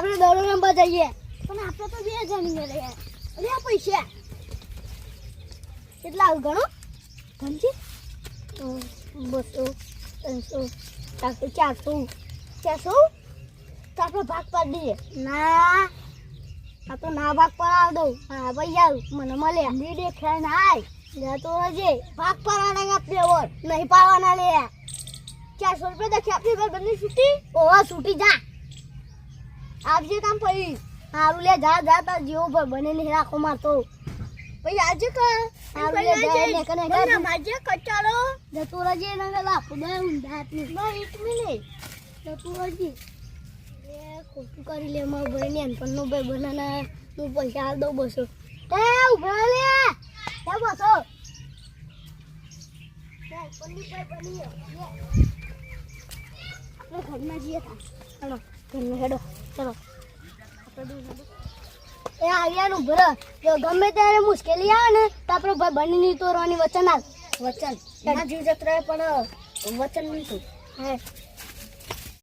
આપણે દડો રમવા જઈએ પણ આપણે તો 2 જણી રે અરે આ પૈસા કેટલા ગણો ગણજી 200 300 400 400 તો આપણે ભાગ પાડી દઈએ ના આ તો ના ભાગ પડાવ દઉં હા ભાઈ આવ મને મળે ની દેખાય નાય જા તો હજે ભાગ પડાવના આપણે ઓર નહીં પાવાના લે 400 રૂપિયા દખી આપી પર બંને છૂટી ઓવા છૂટી જા આપજે કામ પડી હારું લે જા જા તાર જીવો પર બને નહીં રાખો મારતો પછી આજે કા હારું લે જા ને કને કર માજે કચાલો જતો રજે નંગા લાપ બે ઊંધાતની ના એક મિનિટ જતો રજે એ ખોટું કરી લે માર ભાઈ ને પણ નો ભાઈ બનાના હું પૈસા આલ દઉં બસો એ ઉભા લે એ બસો પલ્લી પર બની આપણે ઘરમાં જઈએ તા ચલો ઘરમાં હેડો ચલો એ આવ્યાનું ભર જો ગમે ત્યારે મુશ્કેલી આવે ને તો આપણો ભાઈ બની નહીં તોરવાની વચન આલ વચન એના જીવ જત રહે પણ વચન નહીં તું હા